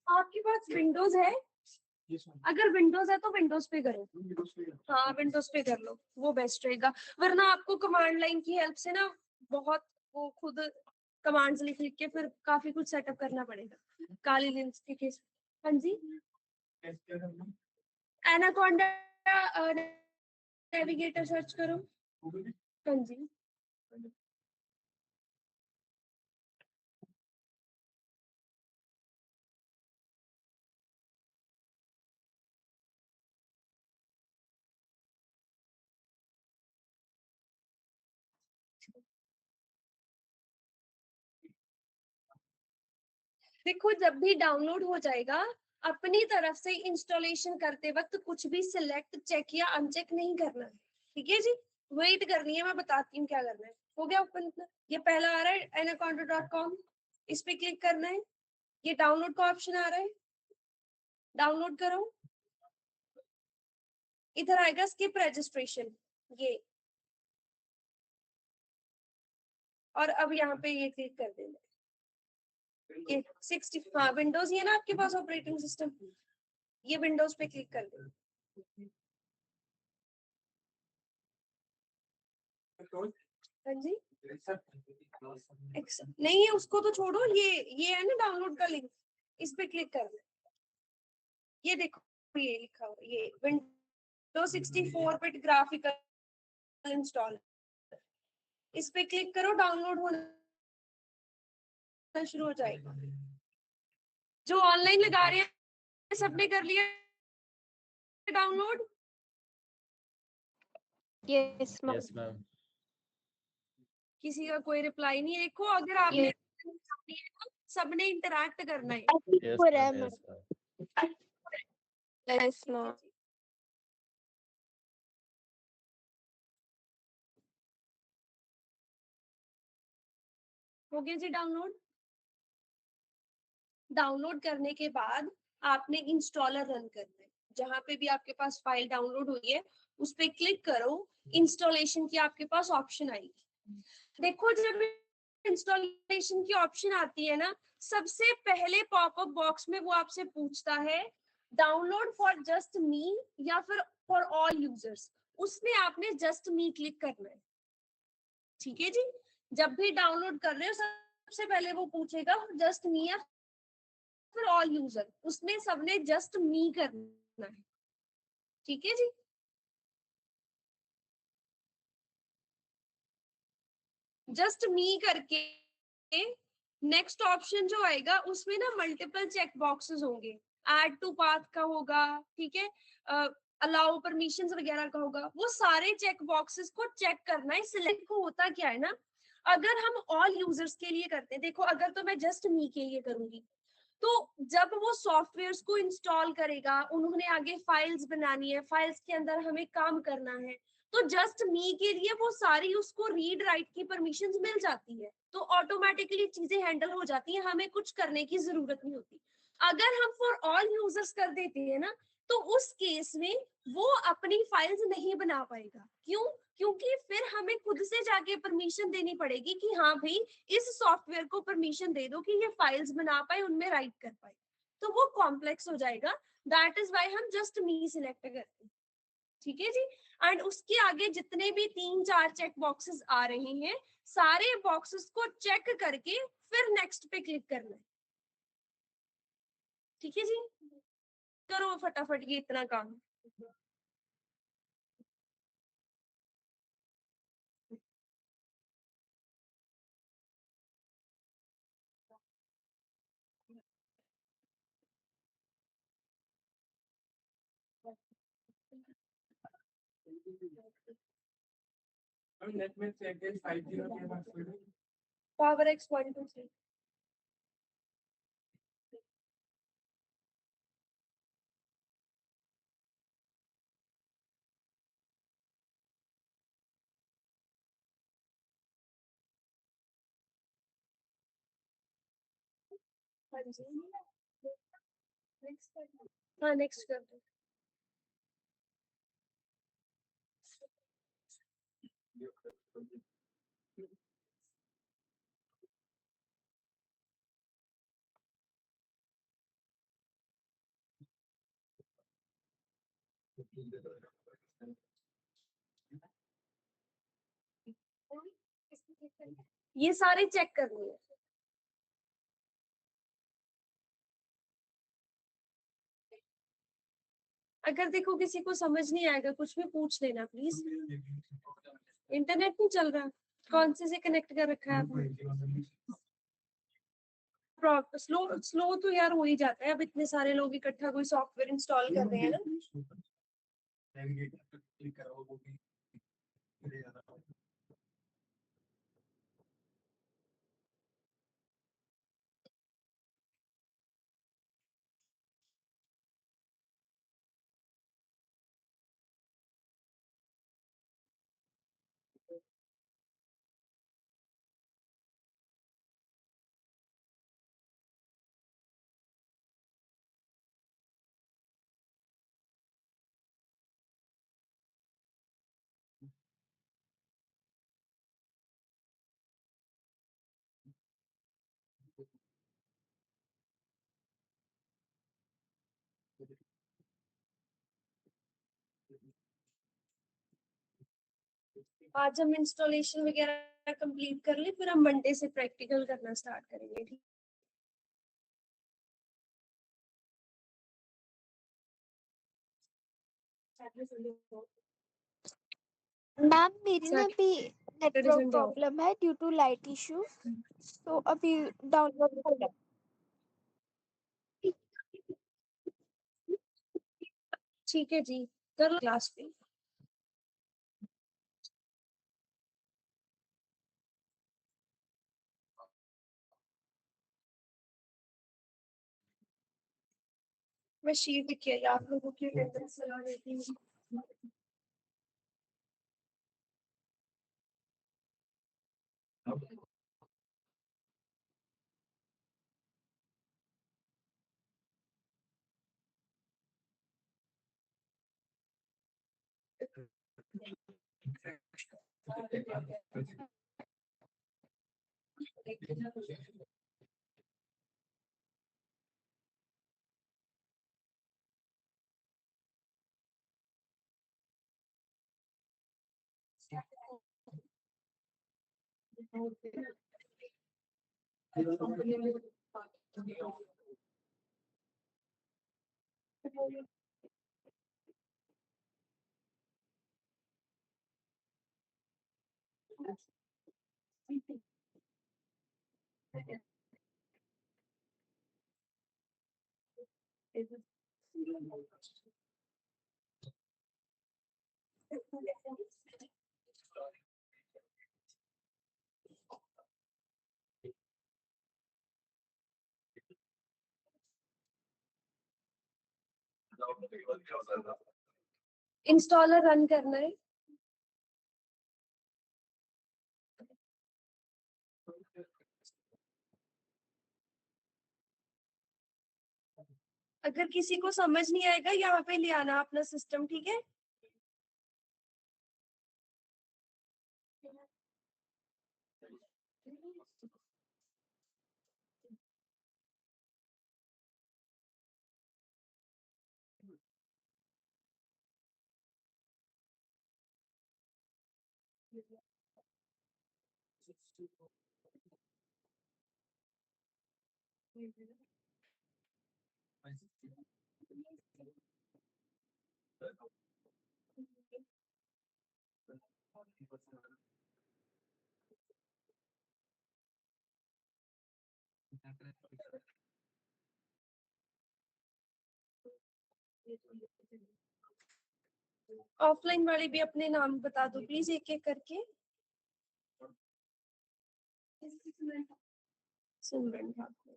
आपके पास विंडोज है? अगर विंडोज है तो विंडोज पे करो। हाँ, विंडोज पे कर लो, वो बेस्ट रहेगा। वरना आपको कमांड लाइन की हेल्प से ना बहुत वो खुद कमांड्स लिख लिख के फिर काफी कुछ सेटअप करना पड़ेगा काली लिंक्स के केस। हाँ जी, एनाकोंडा नेविगेटर सर्च करो। हाँ जी, देखो जब भी डाउनलोड हो जाएगा, अपनी तरफ से इंस्टॉलेशन करते वक्त कुछ भी सिलेक्ट, चेक या अनचेक नहीं करना है, ठीक है जी। वेट करनी है, मैं बताती हूँ क्या करना है। हो गया ओपन? ये पहला आ रहा है anaconda.com, इस पे क्लिक करना है। ये डाउनलोड का ऑप्शन आ रहा है, डाउनलोड करो। इधर आएगा स्किप रजिस्ट्रेशन, ये, और अब यहाँ पे ये क्लिक कर देना। ये 60, हाँ विंडोज, ये ना आपके पास ऑपरेटिंग सिस्टम, ये विंडोज पे क्लिक कर देना। हाँ जी, नहीं है उसको तो छोड़ो, ये है ना डाउनलोड का लिंक, इस पे क्लिक करना। ये देखो ये लिखा हुआ, ये विंडोज 64 बिट ग्राफिकल इंस्टॉल, इस पे क्लिक करो, डाउनलोड होना शुरू हो जाएगा। जो ऑनलाइन लगा रहे हैं सबने कर लिया download? Yes ma'am. Yes ma'am. किसी का कोई रिप्लाई नहीं है। देखो अगर आपने सबने इंटरैक्ट करना है। यस हो रहा मैम। है यस मैम। Yes ma'am. हो गया जी डाउनलोड। डाउनलोड करने के बाद आपने इंस्टॉलर रन करना है। जहां पे भी आपके पास फाइल डाउनलोड हुई है उस पे क्लिक करो, इंस्टॉलेशन की आपके पास ऑप्शन आएगी। देखो जब इंस्टॉलेशन की ऑप्शन आती है ना, सबसे पहले पॉपअप बॉक्स में वो आपसे पूछता है डाउनलोड फॉर जस्ट मी या फिर फॉर ऑल यूजर्स, उसमें आपने जस्ट मी क्लिक करना है, ठीक है जी। जब भी डाउनलोड कर रहे हो सबसे पहले वो पूछेगा जस्ट मी या फिर ऑल यूजर, उसमें सबने जस्ट मी करना है, ठीक है जी। जस्ट मी करके नेक्स्ट ऑप्शन जो आएगा उसमें ना मल्टीपल चेक बॉक्सेस होंगे, ऐड टू पाथ का होगा, ठीक है, अलाउ परमिशंस वगैरह का होगा। वो सारे चेक बॉक्सेस को चेक करना है। सिलेक्ट को होता क्या है ना, अगर हम ऑल यूजर्स के लिए करते हैं, देखो अगर तो मैं जस्ट मी के लिए करूंगी, तो जब वो सॉफ्टवेयर्स को इंस्टॉल करेगा, उन्होंने आगे फाइल्स बनानी है, फाइल्स के अंदर हमें काम करना है, तो जस्ट मी के लिए वो सारी उसको रीड राइट की परमिशंस मिल जाती है, तो ऑटोमेटिकली चीजें हैंडल हो जाती है, हमें कुछ करने की जरूरत नहीं होती। अगर हम फॉर ऑल यूजर्स कर देते हैं ना, तो उस केस में वो अपनी फाइल्स नहीं बना पाएगा। क्यों? क्योंकि फिर हमें खुद से जाके परमिशन देनी पड़ेगी कि हाँ भाई इस सॉफ्टवेयर को परमिशन दे दो कि ये फाइल्स बना पाए, उनमें राइट कर पाए, तो वो कॉम्प्लेक्स हो जाएगा। दैट इज वाई हम जस्ट मी सिलेक्ट करते हैं। ठीक है जी। एंड उसके आगे जितने भी 3-4 चेक बॉक्सेस आ रहे हैं, सारे बॉक्सेस को चेक करके फिर नेक्स्ट पे क्लिक करना है। ठीक है जी, करो फटाफट ये इतना काम। नेट में चेक 5G के पासवर्ड पावर एक्स 123। हाँ जी, नेक्स्ट कर, हाँ नेक्स्ट कर दो। ये सारे चेक करनी है। अगर देखो किसी को समझ नहीं आएगा कुछ भी पूछ लेना प्लीज। इंटरनेट नहीं चल रहा, कौन से कनेक्ट कर रखा है आपने? स्लो स्लो तो यार हो ही जाता है, अब इतने सारे लोग इकट्ठा कोई सॉफ्टवेयर इंस्टॉल कर रहे हैं ना। आज हम इंस्टॉलेशन वगैरह कंप्लीट कर ले, फिर हम मंडे से प्रैक्टिकल करना स्टार्ट करेंगे। ठीक, मैम मेरी ना Saturday अभी नेटवर्क Sunday off। प्रॉब्लम है ड्यू टू लाइट इशू, तो अभी डाउनलोड हो रहा है। ठीक है जी, कर लो क्लास पे। मैं शीट किया आप लोगों की अटेंडेंस लगा देती हूँ। इंस्टॉलर रन करना है। अगर किसी को समझ नहीं आएगा यहाँ पे ले आना अपना सिस्टम, ठीक है। ऑफलाइन वाले भी अपने नाम बता दो प्लीज एक एक करके। Simran Thakur,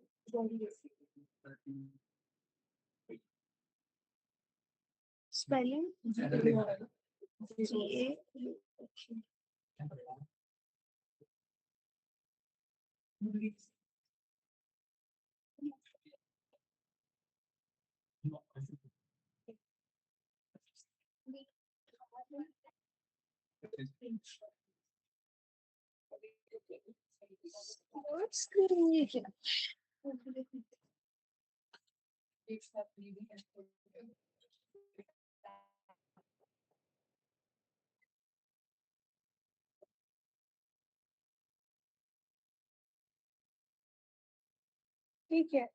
spelling GA, What's the ठीक है।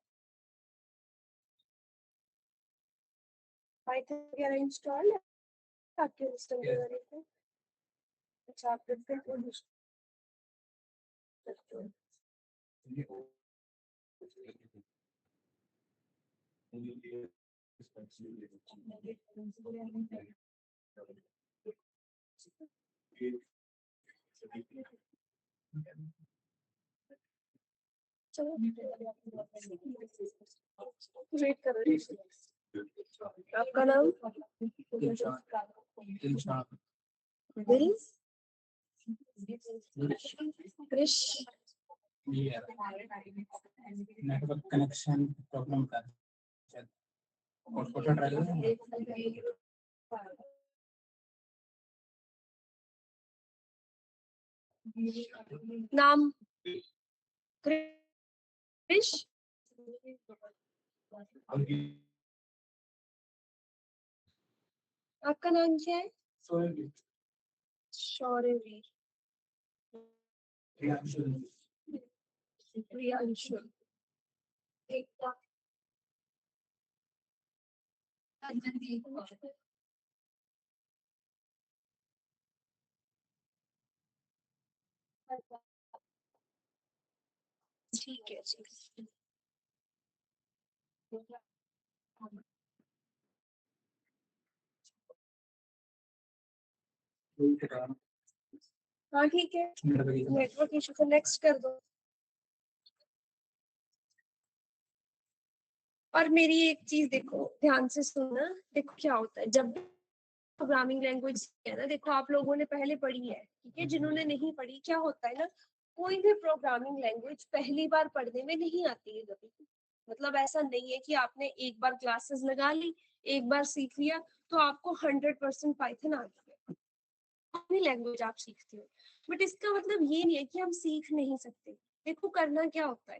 पाइथन वगैरह इंस्टॉल है आपके सिस्टम वगैरह पे? अच्छा, आप फिर चलो वेट कर रहे हैं। आपका नाम? दिल कृष नेटवर्क कनेक्शन प्रॉब्लम का और फोटो ड्राइवर नाम कृष, आपका नाम क्या है? शौर्यवीर, प्रियांशु, ठीक है जी। हाँ ठीक है, नेटवर्क इशू को नेक्स्ट कर दो। और मेरी एक चीज देखो, ध्यान से सुनना। देखो क्या होता है जब प्रोग्रामिंग लैंग्वेज है ना, देखो आप लोगों ने पहले पढ़ी है, ठीक है। जिन्होंने नहीं पढ़ी, क्या होता है ना, कोई भी प्रोग्रामिंग लैंग्वेज पहली बार पढ़ने में नहीं आती है कभी। मतलब ऐसा नहीं है कि आपने एक बार क्लासेस लगा ली, एक बार सीख लिया तो आपको 100% पाइथन आ गया, अपनी लैंग्वेज आप सीखते हो। बट इसका मतलब ये नहीं है कि हम सीख नहीं सकते। देखो करना क्या होता है,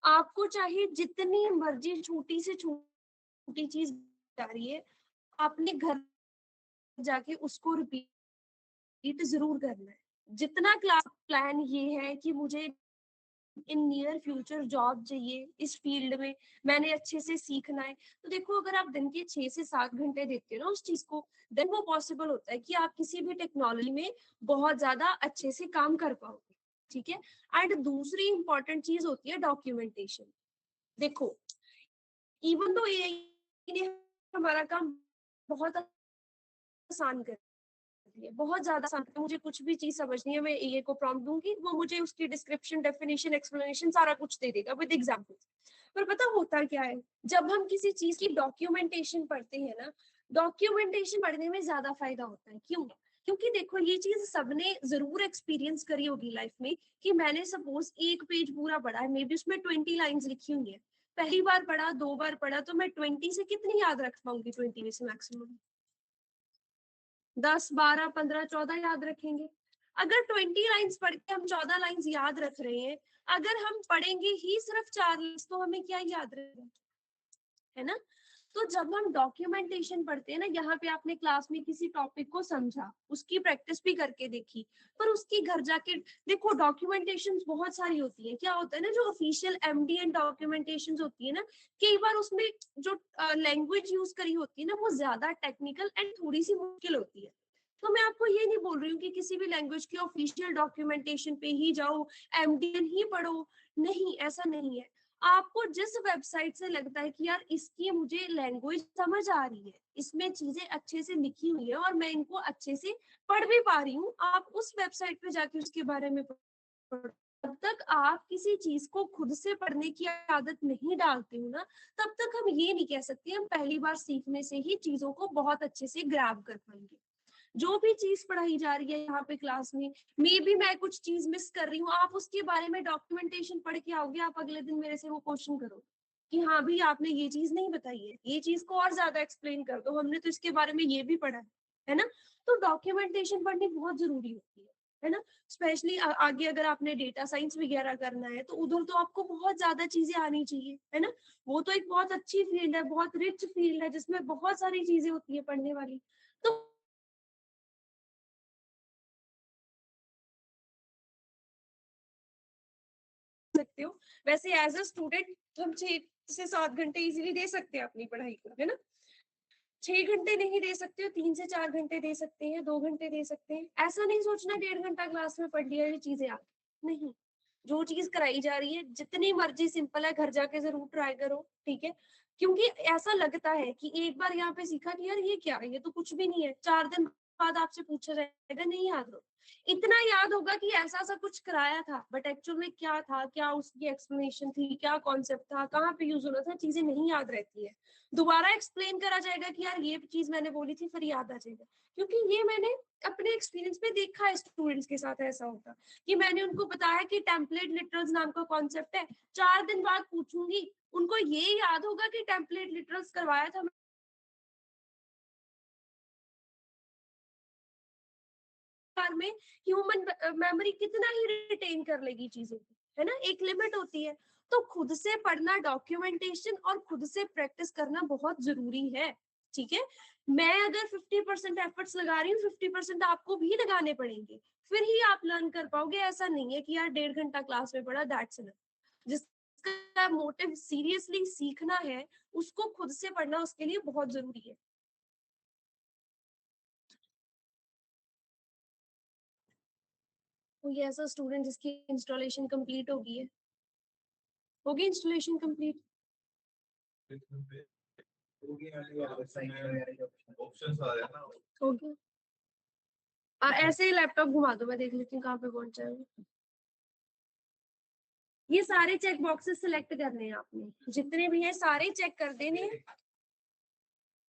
आपको चाहे जितनी मर्जी छोटी से छोटी चीज आ रही है, अपने घर जाके उसको रिपीट जरूर करना है। जितना क्लास प्लान ये है कि मुझे इन नियर फ्यूचर जॉब चाहिए इस फील्ड में, मैंने अच्छे से सीखना है, तो देखो अगर आप दिन के 6 से 7 घंटे देते हो ना उस चीज को, देन वो पॉसिबल होता है कि आप किसी भी टेक्नोलॉजी में बहुत ज्यादा अच्छे से काम कर पाओगे, ठीक है। एंड दूसरी इंपॉर्टेंट चीज होती है डॉक्यूमेंटेशन। देखो इवन तो एआई ने हमारा काम बहुत आसान कर दिया, बहुत ज्यादा आसान। मुझे कुछ भी चीज समझनी है, मैं एआई को प्रॉम्प्ट दूंगी, वो मुझे उसकी डिस्क्रिप्शन, डेफिनेशन, एक्सप्लेनेशन सारा कुछ दे देगा विद एग्जांपल्स। पर पता होता क्या है, जब हम किसी चीज की डॉक्यूमेंटेशन पढ़ते हैं ना, डॉक्यूमेंटेशन पढ़ने में ज्यादा फायदा होता है। क्यों? क्योंकि देखो ये चीज सबने जरूर एक्सपीरियंस करी होगी लाइफ में कि मैंने सपोज एक पेज पूरा पढ़ा है, मे बी उसमें 20 लाइन्स लिखी हुई है, पहली बार पढ़ा, 2 बार पढ़ा, तो मैं 20 से कितनी याद रख पाऊंगी? 20 में से मैक्सिमम 10, 12, 15, 14 याद रखेंगे। अगर 20 लाइंस पढ़ के हम 14 लाइंस याद रख रहे हैं, अगर हम पढ़ेंगे ही सिर्फ 4 लाइंस, तो हमें क्या याद रहेगा, है ना? तो जब हम डॉक्यूमेंटेशन पढ़ते हैं ना, यहाँ पे आपने क्लास में किसी टॉपिक को समझा, उसकी प्रैक्टिस भी करके देखी, पर उसकी घर जाके देखो, डॉक्यूमेंटेशन बहुत सारी होती है। क्या होता है ना, जो ऑफिशियल एमडीएन डॉक्यूमेंटेशन होती है ना, कई बार उसमें जो लैंग्वेज यूज करी होती है ना, वो ज्यादा टेक्निकल एंड थोड़ी सी मुश्किल होती है। तो मैं आपको ये नहीं बोल रही हूँ कि किसी भी लैंग्वेज की ऑफिशियल डॉक्यूमेंटेशन पे ही जाओ, एमडीएन ही पढ़ो, नहीं, ऐसा नहीं है। आपको जिस वेबसाइट से लगता है कि यार इसकी मुझे लैंग्वेज समझ आ रही है, इसमें चीजें अच्छे से लिखी हुई है और मैं इनको अच्छे से पढ़ भी पा रही हूँ, आप उस वेबसाइट पे जाके उसके बारे में पढ़ो। तब तक आप किसी चीज को खुद से पढ़ने की आदत नहीं डालते हो ना, तब तक हम ये नहीं कह सकते हम पहली बार सीखने से ही चीजों को बहुत अच्छे से ग्रैब कर पाएंगे। जो भी चीज पढ़ाई जा रही है यहाँ पे क्लास में, मे बी मैं कुछ चीज मिस कर रही हूँ, आप उसके बारे में डॉक्यूमेंटेशन पढ़ के आओगे, आप अगले दिन मेरे से वो क्वेश्चन करो कि हाँ भी आपने ये चीज नहीं बताई है, ये चीज को और ज्यादा एक्सप्लेन कर दो, हमने तो इसके बारे में ये भी पढ़ा है ना? तो डॉक्यूमेंटेशन पढ़नी बहुत जरूरी होती है ना? स्पेशली आगे अगर आपने डेटा साइंस वगैरह करना है, तो उधर तो आपको बहुत ज्यादा चीजें आनी चाहिए, है ना? वो तो एक बहुत अच्छी फील्ड है, बहुत रिच फील्ड है, जिसमें बहुत सारी चीजें होती है पढ़ने वाली। तो सकते हो। वैसे एज अ स्टूडेंट हम 6 से 7 घंटे इजीली दे सकते हैं अपनी पढ़ाई को, है ना? 6 घंटे नहीं दे सकते हो, 3 से 4 घंटे दे सकते हैं, 2 घंटे दे सकते हैं। ऐसा नहीं सोचना 1.5 घंटा क्लास में पढ़ लिया ये चीजें आ नहीं। जो चीज कराई जा रही है जितनी मर्जी सिंपल है, घर जाके जरूर ट्राई करो, ठीक है? क्योंकि ऐसा लगता है कि एक बार यहाँ पे सीखा कि यार ये क्या है, ये तो कुछ भी नहीं है, 4 दिन बाद आपसे पूछा जाएगा, नहीं याद हो, इतना याद होगा कि ऐसा सा कुछ कराया था, बट एक्चुअल में क्या था, क्या उसकी एक्सप्लेनेशन थी, क्या कॉन्सेप्ट था, कहाँ पे यूज होना था, चीजें नहीं याद रहती है। दोबारा एक्सप्लेन करा जाएगा कि यार ये चीज मैंने बोली थी, फिर याद आ जाएगा। क्योंकि ये मैंने अपने एक्सपीरियंस में देखा है, स्टूडेंट्स के साथ ऐसा होता कि मैंने उनको बताया कि टेम्पलेट लिटरल्स नाम का कॉन्सेप्ट है, 4 दिन बाद पूछूंगी, उनको ये याद होगा कि टेम्पलेट लिटरल्स करवाया था में। ह्यूमन मेमोरी कितना ही रिटेन कर लेगी चीजों को, है ना? एक लिमिट होती है। तो खुद से पढ़ना, डॉक्यूमेंटेशन और खुद से प्रैक्टिस करना बहुत जरूरी है, ठीक है? मैं अगर 50% एफर्ट्स लगा रही हूँ, 50% आपको भी लगाने पड़ेंगे, फिर ही आप लर्न कर पाओगे। ऐसा नहीं है कि यार 1.5 घंटा क्लास में पढ़ा, दैट्स इनफ। जिसका मोटिव सीरियसली सीखना है, उसको खुद से पढ़ना उसके लिए बहुत जरूरी है। तो ये ऐसा स्टूडेंट जिसकी इंस्टॉलेशन कंप्लीट होगी इंस्टॉलेशन कंप्लीट ऑप्शंस आ रहे हैं ना। होगी। ऐसे ही लैपटॉप घुमा दो, मैं देख लेती हूँ कहाँ पे पहुंच जाएगा। ये सारे चेक बॉक्सेस सिलेक्ट करने हैं आपने, जितने भी हैं सारे चेक कर देने हैं।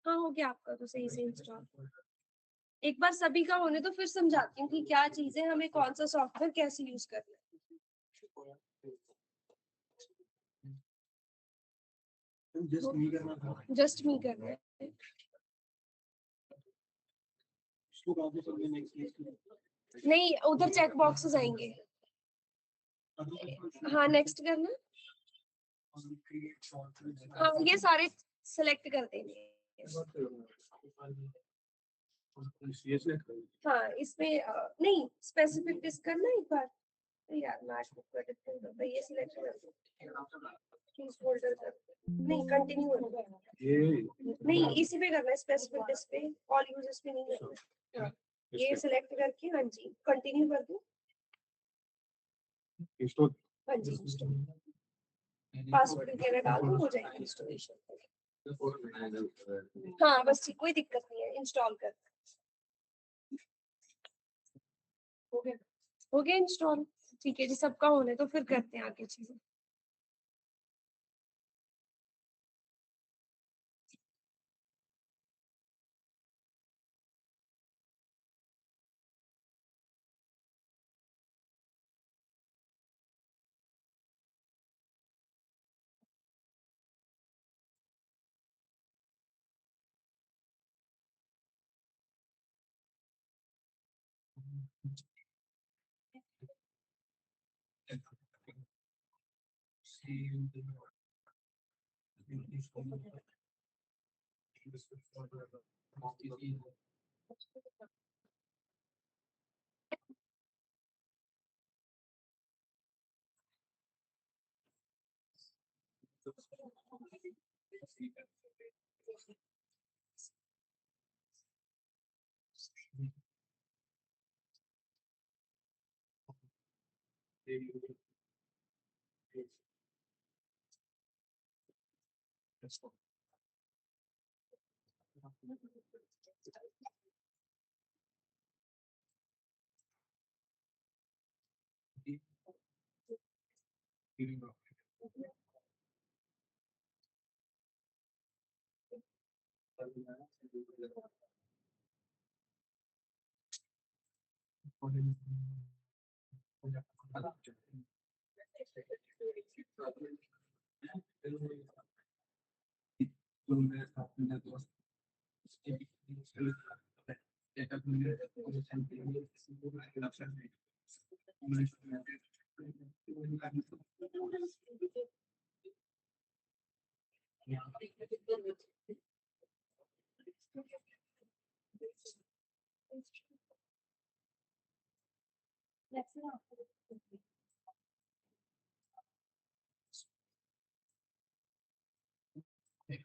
हाँ, हो गया आपका तो सही से इंस्टॉल। एक बार सभी का होने तो फिर समझाती हूँ कि क्या चीजें, हमें कौन सा सॉफ्टवेयर कैसे यूज करना है। जस्ट मी करना है। नहीं, उधर चेक बॉक्सेस आएंगे। हाँ, नेक्स्ट करना। हाँ, ये सारे सिलेक्ट कर देंगे। हाँ, इसमें नहीं, स्पेसिफिक डिस्क करना एक बार। यार मैथबुक का डिफरेंट होता है, ये सिलेक्ट कर दो। चूज फोल्डर कर नहीं, कंटिन्यू होगा नहीं, इसी पे करना है, स्पेसिफिक डिस्क पे, ऑल यूजर्स पे नहीं करना। हाँ, ये सिलेक्ट करके, हाँ जी, कंटिन्यू कर दो। हाँ जी, पासवर्ड वगैरह डाल दो, हो जाएगी इंस्टॉलेशन। हाँ बस ठीक, कोई दिक्कत नहीं है, इंस्टॉल कर। हो गया, हो गया इंस्टॉल। ठीक है जी, सबका होने तो फिर करते हैं आगे चीजें।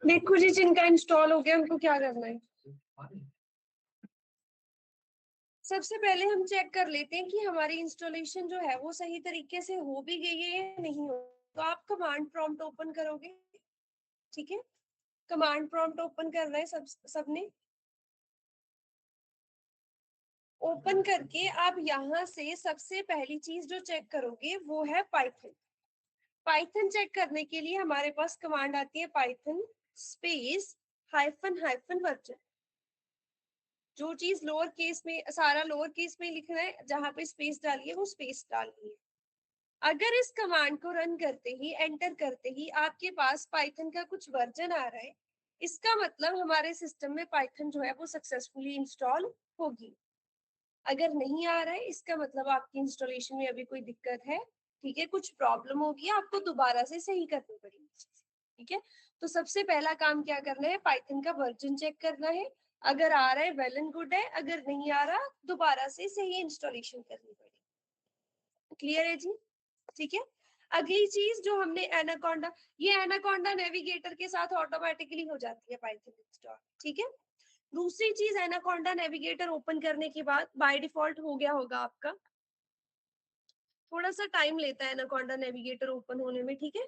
देखो जी, जिनका इंस्टॉल हो गया उनको क्या करना है, सबसे पहले हम चेक कर लेते हैं कि हमारी इंस्टॉलेशन जो है वो सही तरीके से हो भी गई है या नहीं हो। तो आप कमांड प्रॉम्प्ट ओपन करोगे, ठीक है, कमांड प्रॉम्प्ट ओपन करना है सबने। ओपन करके आप यहाँ से सबसे पहली चीज जो चेक करोगे वो है पाइथन। पाइथन चेक करने के लिए हमारे पास कमांड आती है पाइथन स्पेस हाइफन वर्जन। जो चीज लोअर केस में, सारा लोअर केस में लिखना है, जहां पे स्पेस डाली है वो स्पेस डालनी है। अगर इस कमांड को रन करते ही, एंटर करते ही आपके पास पाइथन का कुछ वर्जन आ रहा है, इसका मतलब हमारे सिस्टम में पाइथन जो है वो सक्सेसफुली इंस्टॉल होगी। अगर नहीं आ रहा है, इसका मतलब आपकी इंस्टॉलेशन में अभी कोई दिक्कत है, ठीक है, कुछ प्रॉब्लम होगी, आपको दोबारा से सही करनी पड़ेगी, ठीक है। तो सबसे पहला काम क्या करना है, पाइथन का वर्जन चेक करना है। अगर आ रहा है वेल एंड गुड है, अगर नहीं आ रहा दोबारा से सही इंस्टॉलेशन करनी पड़ेगी। क्लियर है जी, ठीक है। अगली चीज जो हमने एनाकोंडा, ये एनाकोंडा नेविगेटर के साथ ऑटोमेटिकली हो जाती है पाइथन इंस्टॉल, ठीक है। दूसरी चीज, एनाकोंडा नेविगेटर ओपन करने के बाद बाय डिफॉल्ट हो गया होगा आपका, थोड़ा सा टाइम लेता है एनाकोंडा नेविगेटर ओपन होने में, ठीक है।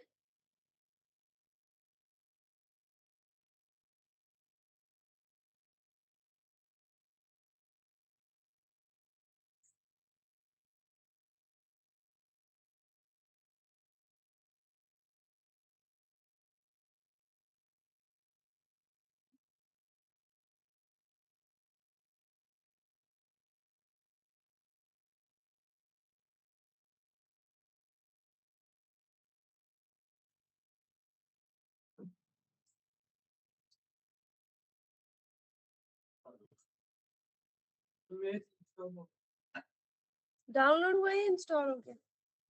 डाउनलोड हुआ है, इंस्टॉल हो गया,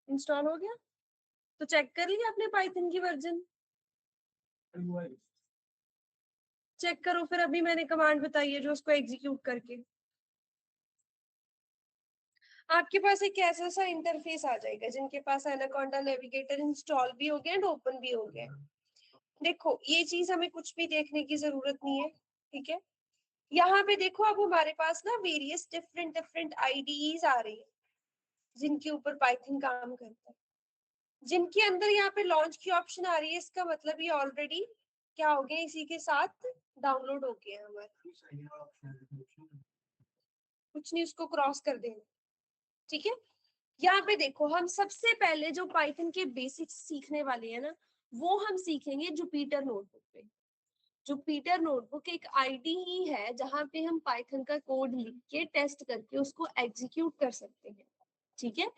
इंस्टॉल हो गया। तो चेक कर लिया आपने पाइथन की वर्जन, चेक करो फिर। अभी मैंने कमांड बताई है जो उसको एग्जीक्यूट करके आपके पास एक ऐसा सा इंटरफेस आ जाएगा, जिनके पास एनाकोंडा नेविगेटर इंस्टॉल भी हो गया एंड ओपन भी हो गया। देखो ये चीज हमें कुछ भी देखने की जरूरत नहीं है, ठीक है। यहाँ पे देखो, अब हमारे पास ना वेरियस डिफरेंट डिफरेंट आईडीज आ रही है जिनके ऊपर पाइथन काम करता है, जिनके अंदर यहाँ पे लॉन्च की ऑप्शन आ रही है। इसका मतलब ये ऑलरेडी क्या हो गया, इसी के साथ डाउनलोड हो गया हमारा, कुछ नहीं, उसको क्रॉस कर देंगे, ठीक है। यहाँ पे देखो, हम सबसे पहले जो पाइथन के बेसिक्स सीखने वाले हैं ना, वो हम सीखेंगे जुपिटर नोटबुक पे। जुपिटर नोटबुक एक आईडी ही है जहां पे हम पाइथन का कोड लिख के टेस्ट करके उसको एग्जीक्यूट कर सकते हैं, ठीक है।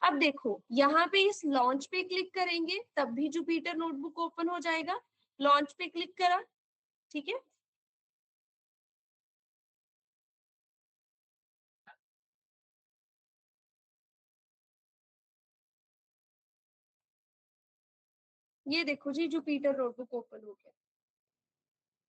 अब देखो, यहाँ पे इस लॉन्च पे क्लिक करेंगे तब भी जुपिटर नोटबुक ओपन हो जाएगा। लॉन्च पे क्लिक करा, ठीक है। ये देखो जी जुपिटर नोटबुक ओपन हो गया।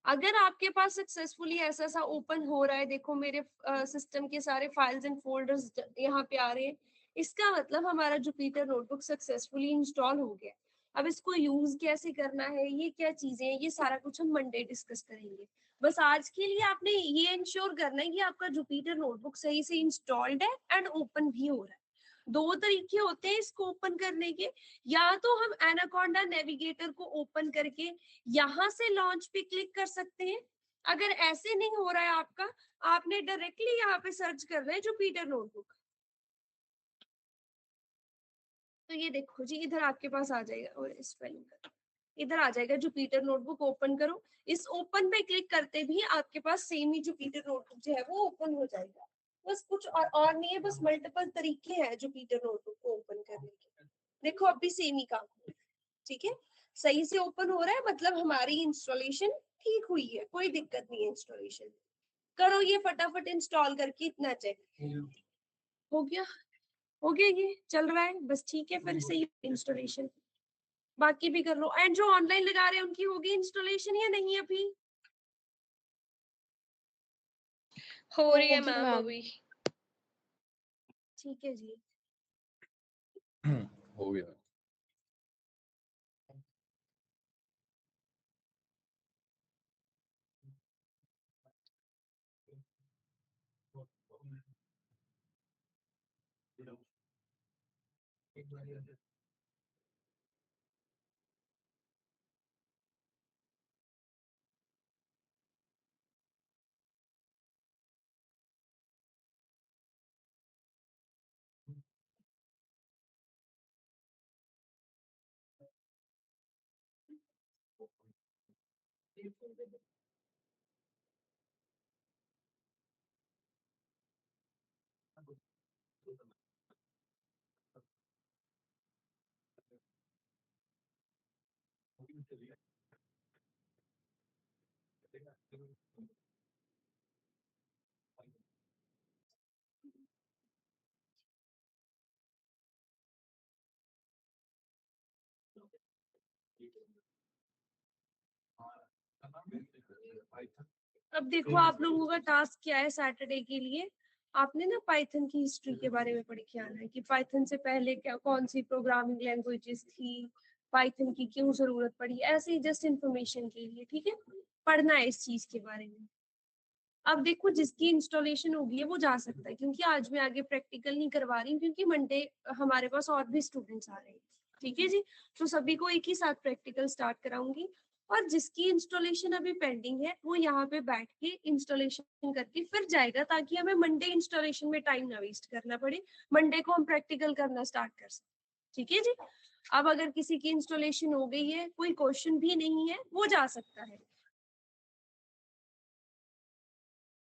अगर आपके पास सक्सेसफुली ऐसा सा ओपन हो रहा है, देखो मेरे सिस्टम के सारे फाइल्स एंड फोल्डर्स यहाँ पे आ रहे हैं, इसका मतलब हमारा जुपिटर नोटबुक सक्सेसफुली इंस्टॉल हो गया। अब इसको यूज कैसे करना है, ये क्या चीजें हैं, ये सारा कुछ हम मंडे डिस्कस करेंगे। बस आज के लिए आपने ये इंश्योर करना है कि आपका जुपिटर नोटबुक सही से इंस्टॉल्ड है एंड ओपन भी हो रहा है। दो तरीके होते हैं इसको ओपन करने के, या तो हम एनाकोंडा नेविगेटर को ओपन करके यहाँ से लॉन्च पे क्लिक कर सकते हैं। अगर ऐसे नहीं हो रहा है आपका, आपने डायरेक्टली यहाँ पे सर्च करना है जुपिटर नोटबुक। तो ये देखो जी इधर आपके पास आ जाएगा, और स्पेलिंग का इधर आ जाएगा जुपिटर नोटबुक, ओपन करो। इस ओपन पे क्लिक करते भी आपके पास सेम ही जुपिटर नोटबुक जो है वो ओपन हो जाएगा। बस कुछ और नहीं है, बस मल्टीपल तरीके हैं जुपिटर नोटबुक को ओपन करने के। देखो अब भी सेम ही काम हो रहा है, ठीक है, सही से ओपन हो रहा है, मतलब हमारी इंस्टॉलेशन ठीक हुई है, कोई दिक्कत नहीं है इंस्टॉलेशन। करो ये फटाफट इंस्टॉल करके, इतना चेक हो गया, हो गया, ये चल रहा है बस, ठीक है फिर सही इंस्टॉलेशन। बाकी भी कर लो, एंड जो ऑनलाइन लगा रहे हैं उनकी होगी इंस्टॉलेशन या नहीं अभी? हो रही है होगी मैम मैम। अभी। ठीक है जी। हो गया। अब देखो आप लोगों का टास्क क्या है सैटरडे के लिए। आपने ना पाइथन की हिस्ट्री के बारे में पढ़ के आना है कि पाइथन से पहले क्या कौन सी प्रोग्रामिंग लैंग्वेजेस थी, पाइथन की क्यों जरूरत पड़ी, ऐसे ही जस्ट इंफॉर्मेशन के लिए, ठीक है, पढ़ना है इस चीज के बारे में। अब देखो जिसकी इंस्टॉलेशन होगी है वो जा सकता है, क्योंकि आज मैं आगे प्रैक्टिकल नहीं करवा रही हूँ, क्योंकि मंडे हमारे पास और भी स्टूडेंट्स आ रहे हैं, ठीक है जी। तो सभी को एक ही साथ प्रैक्टिकल स्टार्ट कराऊंगी, और जिसकी इंस्टॉलेशन अभी पेंडिंग है वो यहाँ पे बैठ के इंस्टॉलेशन करके फिर जाएगा, ताकि हमें मंडे इंस्टॉलेशन में टाइम ना वेस्ट करना पड़े, मंडे को हम प्रैक्टिकल करना स्टार्ट कर सकते, ठीक है जी। अब अगर किसी की इंस्टॉलेशन हो गई है, कोई क्वेश्चन भी नहीं है, वो जा सकता है।